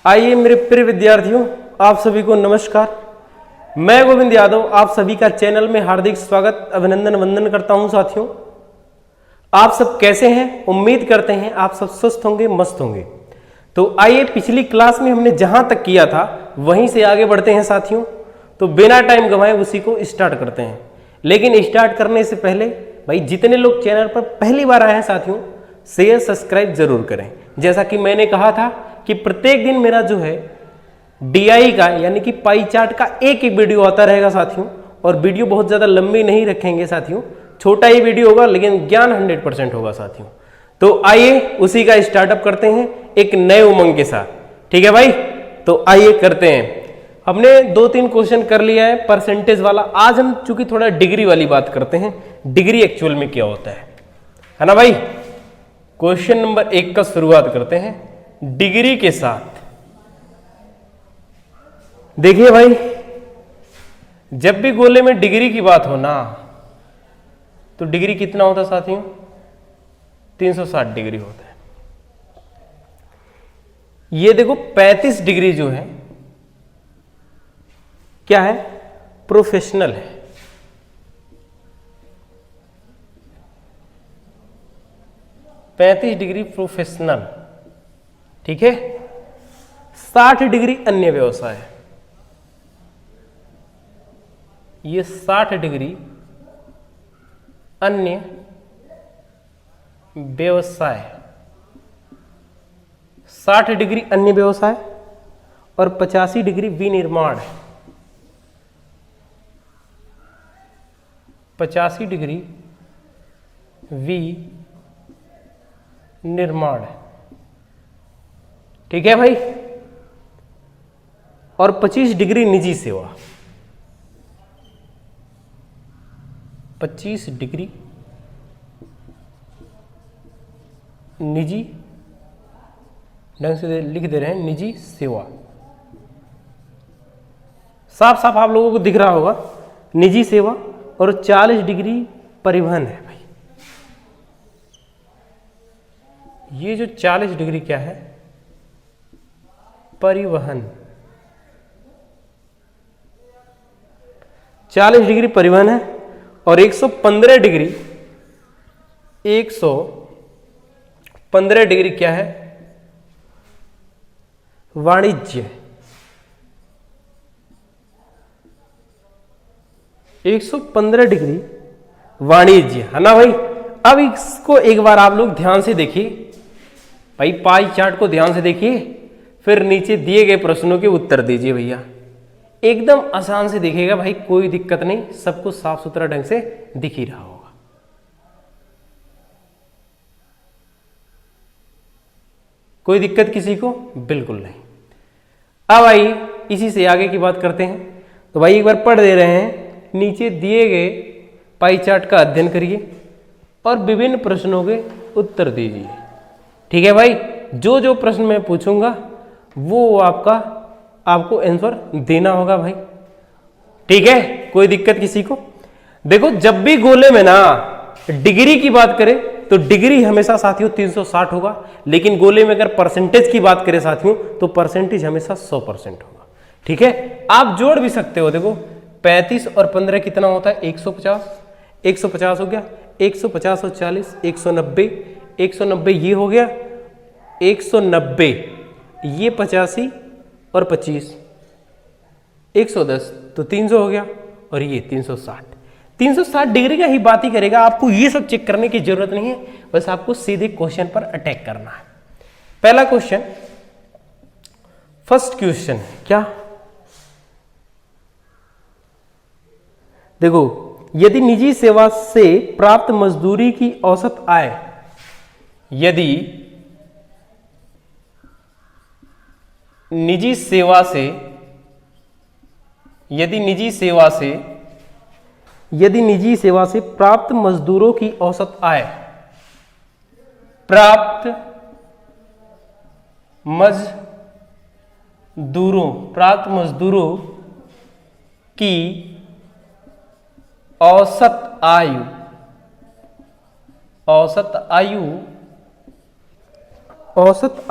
आइए मेरे प्रिय विद्यार्थियों, आप सभी को नमस्कार। मैं गोविंद यादव आप सभी का चैनल में हार्दिक स्वागत अभिनंदन वंदन करता हूं। साथियों, आप सब कैसे हैं? उम्मीद करते हैं आप सब स्वस्थ होंगे, मस्त होंगे। तो आइए, पिछली क्लास में हमने जहां तक किया था वहीं से आगे बढ़ते हैं साथियों। तो बिना टाइम गंवाए उसी को स्टार्ट करते हैं। लेकिन स्टार्ट करने से पहले भाई, जितने लोग चैनल पर पहली बार आए हैं साथियों, शेयर सब्सक्राइब जरूर करें। जैसा कि मैंने कहा था कि प्रत्येक दिन मेरा जो है डीआई का यानी कि पाई चार्ट का एक एक वीडियो आता रहेगा साथियों। और वीडियो बहुत ज़्यादा लंबी नहीं रखेंगे साथियों, छोटा ही वीडियो होगा लेकिन ज्ञान 100% होगा साथियों। तो आइए उसी का स्टार्टअप करते हैं एक नए उमंग के साथ। ठीक है भाई, तो आइए करते हैं। हमने 2-3 क्वेश्चन कर लिया है परसेंटेज वाला। आज हम चूंकि थोड़ा डिग्री वाली बात करते हैं, डिग्री एक्चुअल में क्या होता है ना भाई। क्वेश्चन नंबर 1 का शुरुआत करते हैं डिग्री के साथ। देखिए भाई, जब भी गोले में डिग्री की बात हो ना, तो डिग्री कितना होता है साथियों? 360 डिग्री होता है। ये देखो 35 डिग्री जो है क्या है? प्रोफेशनल है। डिग्री प्रोफेशनल, ठीक है। 60 डिग्री अन्य व्यवसाय है। ये 60 डिग्री अन्य व्यवसाय, 60 डिग्री अन्य व्यवसाय और 85 डिग्री विनिर्माण है। 85 डिग्री विनिर्माण है, ठीक है भाई। और 25 डिग्री निजी सेवा, 25 डिग्री निजी, ढंग से लिख दे रहे हैं, निजी सेवा। साफ साफ आप लोगों को दिख रहा होगा, निजी सेवा। और 40 डिग्री परिवहन है भाई। ये जो 40 डिग्री क्या है? परिवहन। 40 डिग्री परिवहन है। और 115 डिग्री क्या है? वाणिज्य। 115 डिग्री वाणिज्य, है ना भाई। अब इसको एक बार आप लोग ध्यान से देखिए भाई, पाई चार्ट को ध्यान से देखिए, फिर नीचे दिए गए प्रश्नों के उत्तर दीजिए भैया। एकदम आसान से दिखेगा भाई, कोई दिक्कत नहीं, सब कुछ साफ सुथरा ढंग से दिख ही रहा होगा। कोई दिक्कत किसी को? बिल्कुल नहीं। अब भाई इसी से आगे की बात करते हैं। तो भाई एक बार पढ़ दे रहे हैं, नीचे दिए गए पाई चार्ट का अध्ययन करिए और विभिन्न प्रश्नों के उत्तर दीजिए। ठीक है भाई, जो जो प्रश्न मैं पूछूंगा वो आपको आंसर देना होगा भाई। ठीक है, कोई दिक्कत किसी को? देखो, जब भी गोले में ना डिग्री की बात करें तो डिग्री हमेशा साथियों 360 होगा, लेकिन गोले में अगर परसेंटेज की बात करें साथियों तो परसेंटेज हमेशा 100% होगा। ठीक है, आप जोड़ भी सकते हो। देखो 35 और 15 कितना होता है? 150। 150 हो गया, 150 और 40 190, 190 ये हो गया, 190 ये 85 और 25 110, तो 300 हो गया। और ये 360 डिग्री का ही बात ही करेगा। आपको ये सब चेक करने की जरूरत नहीं है, बस आपको सीधे क्वेश्चन पर अटैक करना है। पहला क्वेश्चन, फर्स्ट क्वेश्चन क्या? देखो, यदि निजी सेवा से प्राप्त मजदूरी की औसत आय, यदि निजी सेवा से प्राप्त मजदूरों की औसत आय, प्राप्त मजदूरों की औसत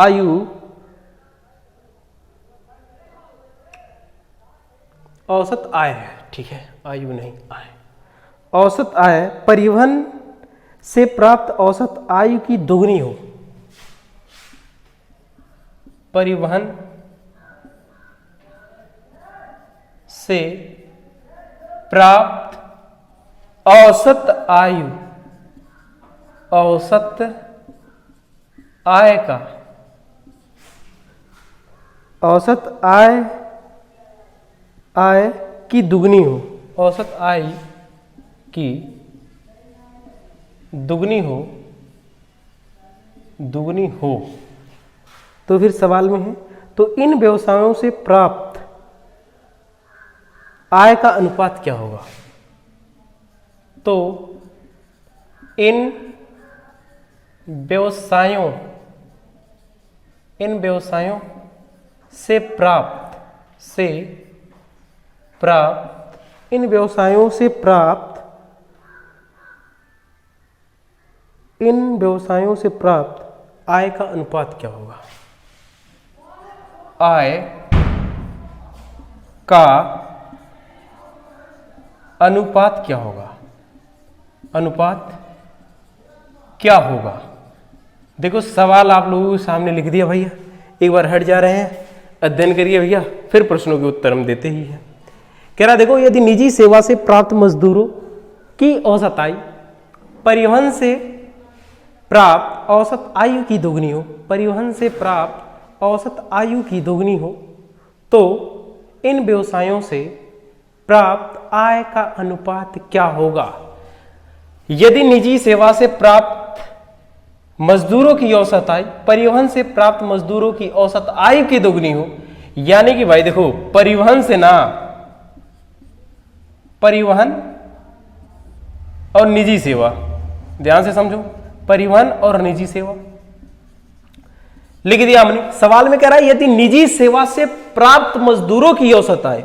आयु औसत आय है, ठीक है, आयु नहीं आय। औसत आय परिवहन से प्राप्त औसत आयु की दोगुनी हो। परिवहन से प्राप्त औसत आयु, औसत आय का, औसत आय की दुगनी हो, औसत आय की दुगनी हो, दुगनी हो। तो फिर सवाल में है, तो इन व्यवसायों से प्राप्त आय का अनुपात क्या होगा? तो इन व्यवसायों से प्राप्त इन व्यवसायों से प्राप्त आय का अनुपात क्या होगा? आय का अनुपात क्या होगा? अनुपात क्या होगा? देखो सवाल आप लोगों के सामने लिख दिया भैया, एक बार हट जा रहे हैं, अध्ययन करिए भैया, फिर प्रश्नों के उत्तर हम देते ही हैं। कह रहा देखो, यदि निजी सेवा से प्राप्त मजदूरों की औसत आयु परिवहन से प्राप्त औसत आयु की दोगुनी हो, परिवहन से प्राप्त औसत आयु की दोगुनी हो, तो इन व्यवसायों से प्राप्त आय का अनुपात क्या होगा? यदि निजी सेवा से प्राप्त मजदूरों की औसत आय परिवहन से प्राप्त मजदूरों की औसत आय की दोगुनी हो, यानी कि भाई देखो परिवहन से ना, परिवहन और निजी सेवा, ध्यान से समझो, परिवहन और निजी सेवा लिख दिया हमने। सवाल में कह रहा है यदि निजी सेवा से प्राप्त मजदूरों की औसत आय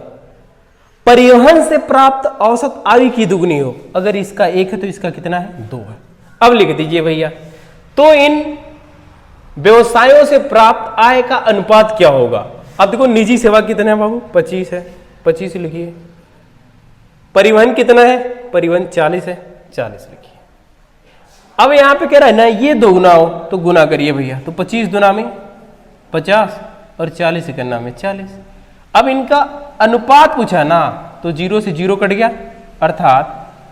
परिवहन से प्राप्त औसत आयु की दुगनी हो, अगर इसका 1 है तो इसका कितना है? 2 है। अब लिख दीजिए भैया, तो इन व्यवसायों से प्राप्त आय का अनुपात क्या होगा? अब देखो निजी सेवा कितना है बाबू? 25 है, 25 लिखिए। परिवहन कितना है? परिवहन 40 है, 40 लिखिए। अब यहां पे कह रहा है ना ये दोगुना हो तो गुना करिए भैया, तो 25 दुना में 50 और 40 इकन्ना में 40। अब इनका अनुपात पूछा ना, तो 0 से 0 कट गया, अर्थात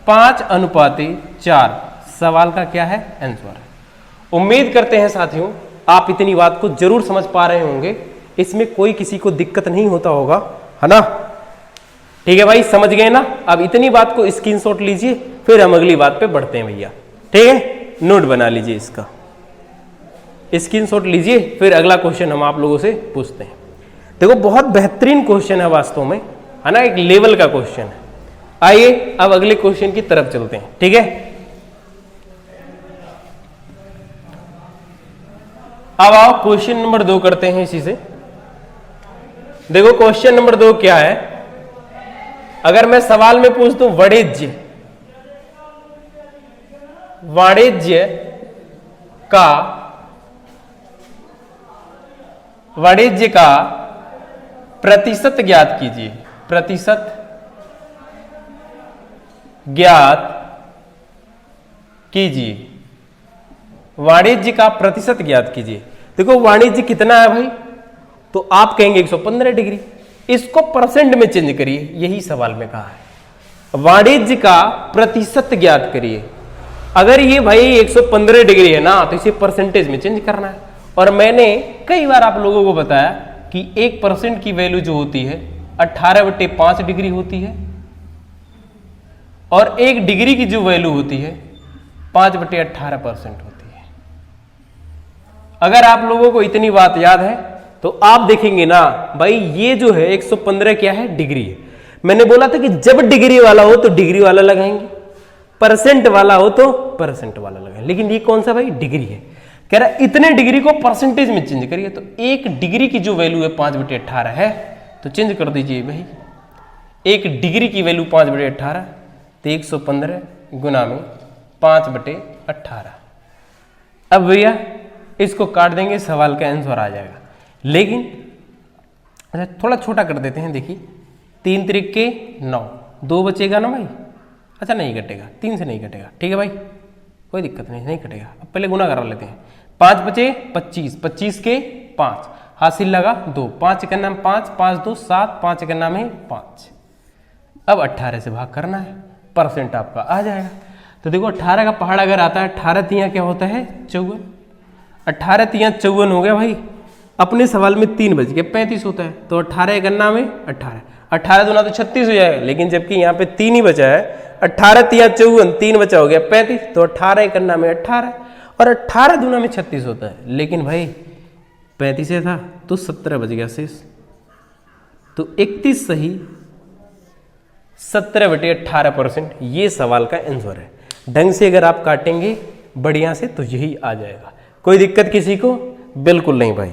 5:4 सवाल का क्या है? आंसर है। उम्मीद करते हैं साथियों आप इतनी बात को जरूर समझ पा रहे होंगे, इसमें कोई किसी को दिक्कत नहीं होता होगा, है ना? ठीक है भाई, समझ गए ना? अब इतनी बात को स्क्रीनशॉट लीजिए, फिर हम अगली बात पे बढ़ते हैं भैया, ठीक है? नोट बना लीजिए, इसका स्क्रीनशॉट लीजिए, फिर अगला क्वेश्चन हम आप लोगों से पूछते हैं। देखो बहुत बेहतरीन क्वेश्चन है वास्तव में, है ना? एक लेवल का क्वेश्चन है। आइए अब अगले क्वेश्चन की तरफ चलते हैं, ठीक है? अब आओ क्वेश्चन नंबर 2 करते हैं इसी से। देखो क्वेश्चन नंबर 2 क्या है? अगर मैं सवाल में पूछ दूं वाणिज्य का प्रतिशत ज्ञात कीजिए, प्रतिशत ज्ञात कीजिए, वाणिज्य का प्रतिशत ज्ञात कीजिए। देखो वाणिज्य कितना है भाई? तो आप कहेंगे 115 डिग्री, इसको परसेंट में चेंज करिए, यही सवाल में कहा है। वाणिज्य का प्रतिशत ज्ञात करिए। अगर ये भाई 115 डिग्री है ना, तो इसे परसेंटेज में चेंज करना है। और मैंने कई बार आप लोगों को बताया कि 1% की वैल्यू जो होती है 18/5 डिग्री होती है, और 1 डिग्री की जो वैल्यू होती है 5/18% होती है। अगर आप लोगों को इतनी बात याद है तो आप देखेंगे ना भाई, ये जो है 115 क्या है? डिग्री है। मैंने बोला था कि जब डिग्री वाला हो तो डिग्री वाला लगाएंगे, परसेंट वाला हो तो परसेंट वाला लगाएंगे, लेकिन ये कौन सा भाई? डिग्री है। कह रहा है इतने डिग्री को परसेंटेज में चेंज करिए, तो 1 डिग्री की जो वैल्यू है 5/18 है, तो चेंज कर दीजिए भाई। 1 डिग्री की वैल्यू 5/18, तो 115 गुना में 5/18। अब भैया इसको काट देंगे, सवाल का आंसर आ जाएगा। लेकिन अच्छा थोड़ा छोटा कर देते हैं, देखिए 3 त्रिक के 9, 2 बचेगा ना भाई। अच्छा नहीं कटेगा, 3 से नहीं कटेगा, ठीक है भाई, कोई दिक्कत नहीं, नहीं कटेगा। अब पहले गुना करा लेते हैं। 5 बचे 25, 25 के 5, हासिल लगा 2, 5 का नाम 5, 5 2 7, 5 का नाम है 5। अब 18 से भाग करना है, परसेंट आपका आ जाएगा। तो देखो 18 का पहाड़ अगर आता है, 18 तियाँ क्या होता है 54, 18 तियाँ 54 हो गया भाई। अपने सवाल में 3 बच गए, 35 होता है, तो 18 का नाम है 18, 18 दूना तो 36 हो जाएगा, लेकिन जबकि यहाँ पे 3 ही बचा है, 18 तियाँ 54, 3 बचा हो गया 35, तो 18 का नाम है 18, और 18 दूना में 36 होता है, लेकिन भाई 35 था तो 17 बच गया शेष, तो 31 सही 17/18%, ये सवाल का आंसर है। ढंग से अगर आप काटेंगे बढ़िया से तो यही आ जाएगा। कोई दिक्कत किसी को? बिल्कुल नहीं भाई।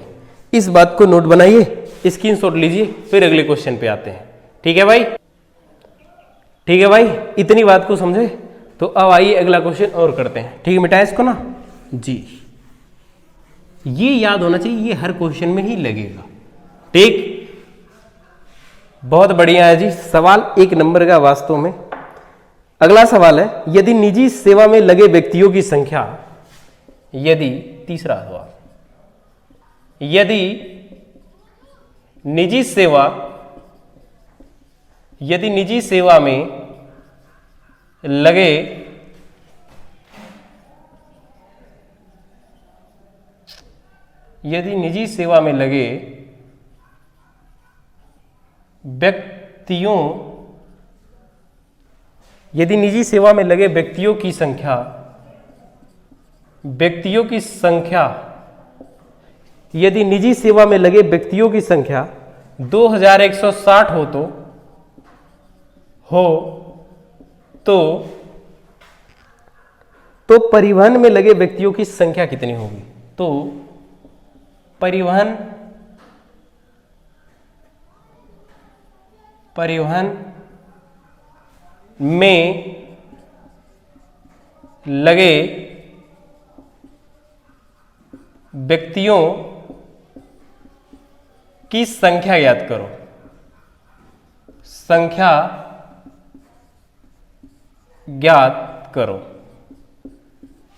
इस बात को नोट बनाइए, स्क्रीनशॉट लीजिए, फिर अगले क्वेश्चन पे आते हैं। ठीक है भाई, ठीक है भाई, इतनी बात को समझे? तो अब आइए अगला क्वेश्चन और करते हैं। ठीक है, मिटाए इसको ना जी, ये याद होना चाहिए, ये हर क्वेश्चन में ही लगेगा। ठीक, बहुत बढ़िया है जी, सवाल 1 नंबर का वास्तव में। अगला सवाल है, यदि निजी सेवा में लगे व्यक्तियों की संख्या, यदि तीसरा सवाल, यदि निजी सेवा में लगे व्यक्तियों की संख्या 2160 तो परिवहन में लगे व्यक्तियों की संख्या कितनी होगी? तो परिवहन में लगे व्यक्तियों की संख्या ज्ञात करो। संख्या ज्ञात करो।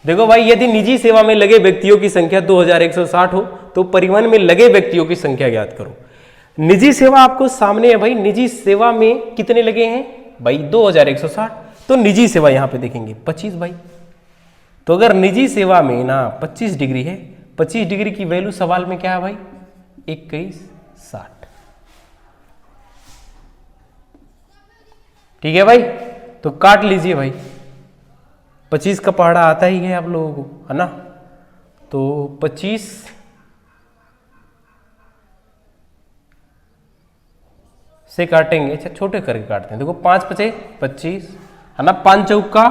देखो भाई, यदि निजी सेवा में लगे व्यक्तियों की संख्या 2160 हो तो परिवहन में लगे व्यक्तियों की संख्या ज्ञात करो। निजी सेवा आपको सामने है भाई, निजी सेवा में कितने लगे हैं भाई? 2160, तो निजी सेवा यहां पे देखेंगे 25 भाई। तो अगर निजी सेवा में ना 25 डिग्री है, 25 डिग्री की वैल्यू सवाल में क्या है भाई? 2160। ठीक है भाई, तो काट लीजिए भाई, 25 का पहाड़ा आता ही है आप लोगों को, है ना? तो 25 से काटेंगे, अच्छा छोटे करके काटते हैं। देखो 5 बचे 25, है ना? 5 चौका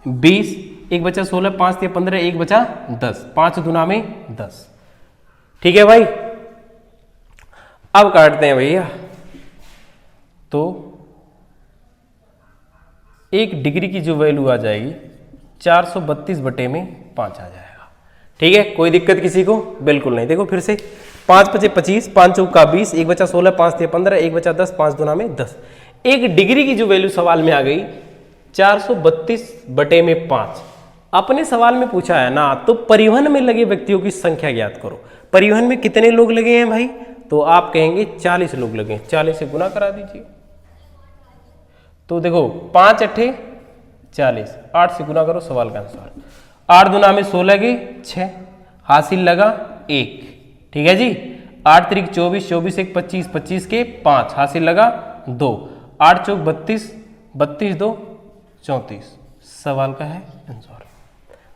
20, 1 बचा 16, 5 3 15, 1 बचा 10, 5 दूना में 10। ठीक है भाई, अब काटते हैं भैया। तो 1 डिग्री की जो वैल्यू आ जाएगी 432/5 आ जाएगा। ठीक है, कोई दिक्कत किसी को? बिल्कुल नहीं। देखो फिर से, 5 बचे 25, 5 चौका 20, 1 बचा 16, 5 3 15, 1 बचा 10, 5 दूना में 10। 1 डिग्री की जो वैल्यू सवाल में आ गई 432/5। अपने सवाल में पूछा है ना, तो परिवहन में लगे व्यक्तियों की संख्या ज्ञात करो। परिवहन में कितने लोग लगे हैं भाई? तो आप कहेंगे 40 लोग लगे हैं। 40 से गुना करा दीजिए। तो देखो 5 8 40, 8 से गुना करो, सवाल का आंसर 8 दूना में 16 के 6, हासिल लगा 1। ठीक है जी, 8 त्रिक 24, 24 1 25, 25 के 5, हासिल लगा 2, 8 चौक 32, 32 2 34, सवाल का है आंसर,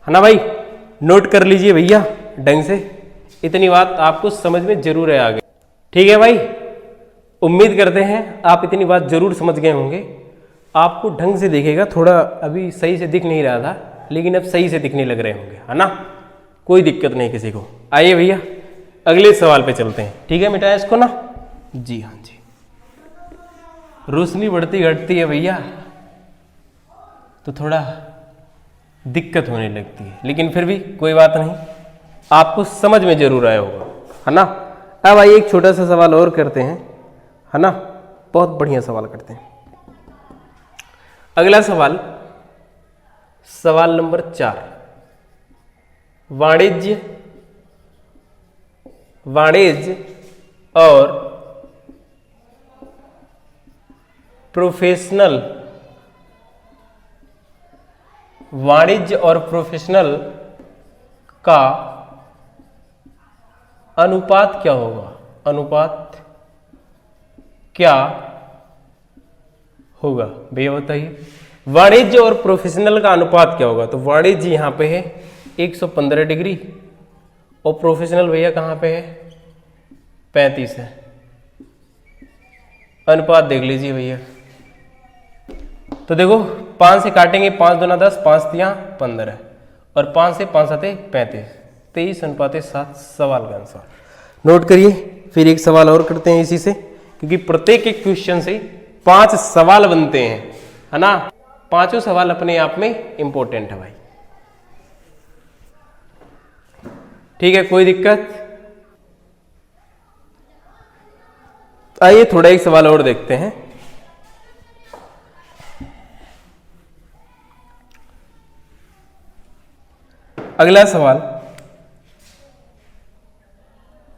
है ना भाई? नोट कर लीजिए भैया ढंग से, इतनी बात आपको समझ में जरूर है आगे। ठीक है भाई, उम्मीद करते हैं आप इतनी बात जरूर समझ गए होंगे। आपको ढंग से दिखेगा, थोड़ा अभी सही से दिख नहीं रहा था, लेकिन अब सही से दिखने लग रहे होंगे, है ना? कोई दिक्कत नहीं किसी को। आइए भैया अगले सवाल पे चलते हैं। ठीक है, मिटाया इसको ना जी? हाँ जी, रोशनी बढ़ती घटती है भैया तो थोड़ा दिक्कत होने लगती है, लेकिन फिर भी कोई बात नहीं, आपको समझ में जरूर आया होगा, है ना? अब आइए एक छोटा सा सवाल और करते हैं, है ना? बहुत बढ़िया सवाल करते हैं। अगला सवाल, सवाल नंबर 4, वाणिज्य और प्रोफेशनल का अनुपात क्या होगा? अनुपात क्या होगा भैया बताइए। वाणिज्य और प्रोफेशनल का अनुपात क्या होगा? तो वाणिज्य यहां पे है 115 डिग्री और प्रोफेशनल भैया कहां पे है? 35 है। अनुपात देख लीजिए भैया। तो देखो 5 से काटेंगे, 5 दूना 10, 5 तिया 15 और 5 से 5 7 35, 23:7 सवाल का आंसर। नोट करिए। फिर एक सवाल और करते हैं इसी से, क्योंकि प्रत्येक एक क्वेश्चन से 5 सवाल बनते हैं, है ना। 5 सवाल अपने आप में इंपॉर्टेंट है भाई। ठीक है, कोई दिक्कत? आइए थोड़ा एक सवाल और देखते हैं। अगला सवाल,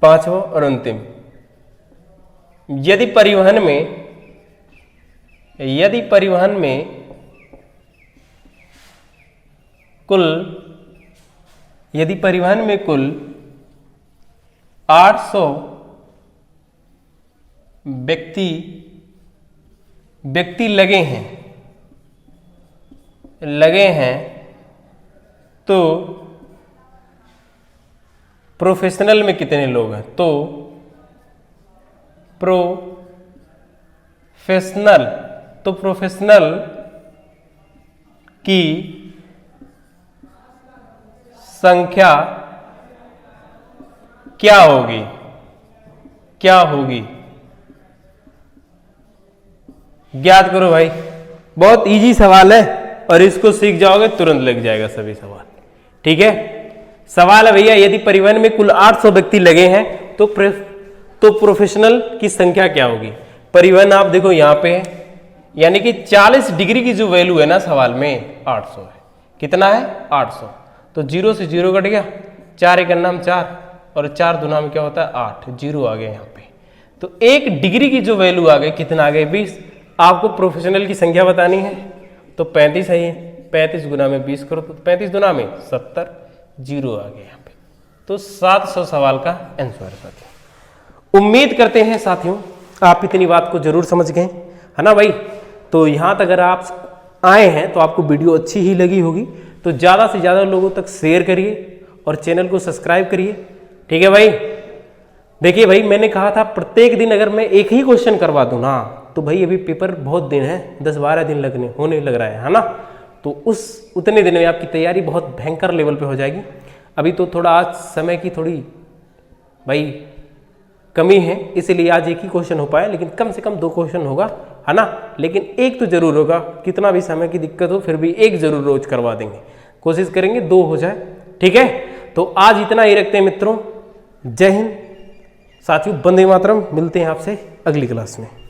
5वां और अंतिम, यदि परिवहन में कुल 800 व्यक्ति लगे हैं तो प्रोफेशनल में कितने लोग हैं? तो प्रोफेशनल की संख्या क्या होगी? ज्ञात करो भाई। बहुत इजी सवाल है और इसको सीख जाओगे तुरंत लग जाएगा सभी सवाल। ठीक है, सवाल है भैया, यदि परिवहन में कुल 800 व्यक्ति लगे हैं तो प्रोफेशनल की संख्या क्या होगी? परिवहन आप देखो यहां पे है, यानी कि 40 डिग्री की जो वैल्यू है ना सवाल में 800 है। कितना है? 800। तो 0 से 0 कट गया, 4 एक नाम 4 और 4 दूना में क्या होता है? 8, 0 आ गया यहाँ पे। तो 1 डिग्री की जो वैल्यू आ गई, कितना आ गई? 20। आपको प्रोफेशनल की संख्या बतानी है तो 35 है। 35 गुना में 20 करो तो 35 दुना में 70, 0 आ गया यहाँ पे। तो 700 सवाल का आंसर है साथियों। उम्मीद करते हैं साथियों आप इतनी बात को जरूर समझ गए, है ना भाई। तो यहाँ तक अगर आप आए हैं तो आपको वीडियो अच्छी ही लगी होगी, तो ज़्यादा से ज़्यादा लोगों तक शेयर करिए और चैनल को सब्सक्राइब करिए। ठीक है भाई। देखिए भाई, मैंने कहा था प्रत्येक दिन अगर मैं एक ही क्वेश्चन करवा दूं ना, तो भाई अभी पेपर बहुत दिन है, 10-12 दिन होने लग रहा है ना। तो उतने दिन में आपकी तैयारी बहुत भयंकर लेवल पे हो जाएगी। अभी तो थोड़ा आज समय की थोड़ी भाई कमी है, इसीलिए आज एक ही क्वेश्चन हो पाया, लेकिन कम से कम 2 क्वेश्चन होगा, है ना। लेकिन एक तो जरूर होगा, कितना भी समय की दिक्कत हो फिर भी एक जरूर रोज करवा देंगे, कोशिश करेंगे 2 हो जाए। ठीक है, तो आज इतना ही रखते हैं मित्रों। जय हिंद साथियों, वंदे मातरम। मिलते हैं आपसे अगली क्लास में।